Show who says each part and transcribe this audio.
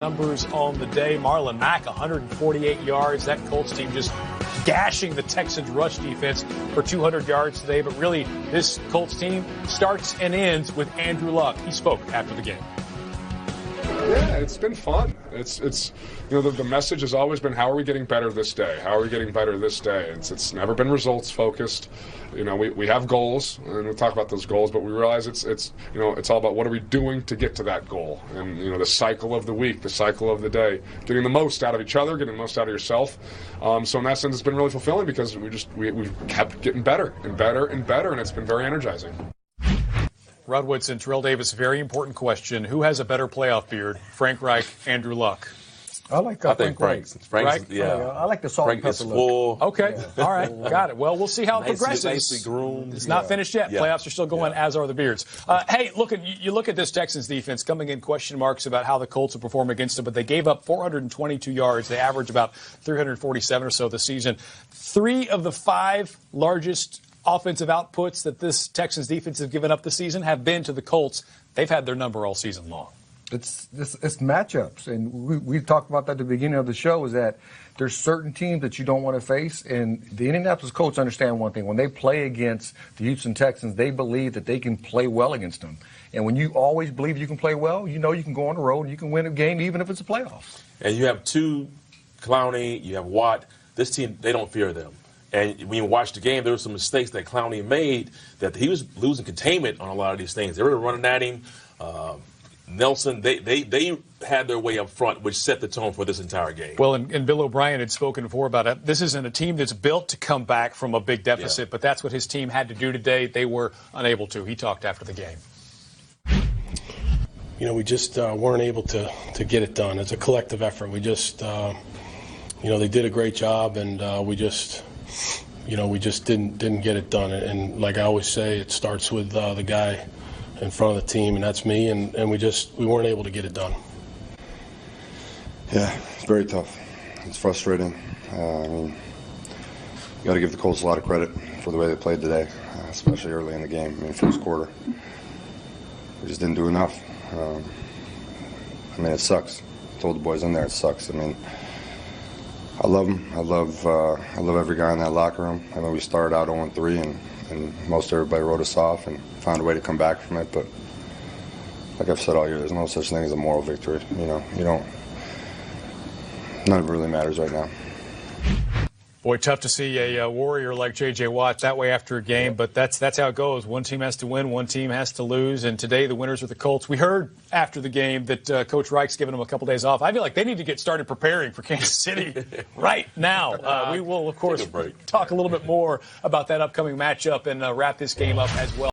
Speaker 1: Numbers on the day. Marlon Mack, 148 yards. That Colts team just gashing the Texans rush defense for 200 yards today. But really, this Colts team starts and ends with Andrew Luck. He spoke after the game.
Speaker 2: Yeah, it's been fun. It's the message has always been, how are we getting better this day? How are we getting better this day? It's never been results focused. We have goals, and we'll talk about those goals, but we realize it's all about what are we doing to get to that goal. And the cycle of the week, the cycle of the day, getting the most out of each other, getting the most out of yourself. So in that sense, it's been really fulfilling because we kept getting better and better and better, and it's been very energizing.
Speaker 1: Rod Woodson, Terrell Davis, very important question. Who has a better playoff beard, Frank Reich, Andrew Luck?
Speaker 3: I like Frank Reich.
Speaker 4: Yeah.
Speaker 3: I like the salt and pepper look.
Speaker 1: Okay, all right, got it. Well, we'll see how it progresses.
Speaker 4: Nicely groomed.
Speaker 1: It's not finished yet. Yeah. Playoffs are still going, as are the beards. Hey, you look at this Texans defense coming in question marks about how the Colts will perform against them, but they gave up 422 yards. They average about 347 or so this season. 3 of the 5 largest offensive outputs that this Texans defense has given up this season have been to the Colts. They've had their number all season long.
Speaker 3: It's matchups, and we talked about that at the beginning of the show, is that there's certain teams that you don't want to face, and the Indianapolis Colts understand one thing. When they play against the Houston Texans, they believe that they can play well against them. And when you always believe you can play well, you can go on the road and you can win a game even if it's a playoff.
Speaker 4: And you have Clowney, you have Watt. This team, they don't fear them. And when you watch the game, there were some mistakes that Clowney made, that he was losing containment on a lot of these things. They were running at him. Nelson, they had their way up front, which set the tone for this entire game.
Speaker 1: Well, and Bill O'Brien had spoken before about it. This isn't a team that's built to come back from a big deficit, but that's what his team had to do today. They were unable to. He talked after the game.
Speaker 5: We just weren't able to get it done. It's a collective effort. We just, they did a great job, and we just didn't get it done. And like I always say, it starts with the guy in front of the team, and that's me, and we weren't able to get it done.
Speaker 6: Yeah, it's very tough. It's frustrating. You got to give the Colts a lot of credit for the way they played today, especially early in the game, in the first quarter. We just didn't do enough. It sucks. I told the boys in there, it sucks. I love them. I love every guy in that locker room. I know we started out 0-3, and most everybody wrote us off and found a way to come back from it. But like I've said all year, there's no such thing as a moral victory. None of it really matters right now.
Speaker 1: Boy, tough to see a warrior like J.J. Watt that way after a game, but that's how it goes. One team has to win, one team has to lose, and today the winners are the Colts. We heard after the game that Coach Reich's giving them a couple days off. I feel like they need to get started preparing for Kansas City right now. We will, of course, talk a little bit more about that upcoming matchup and wrap this game up as well.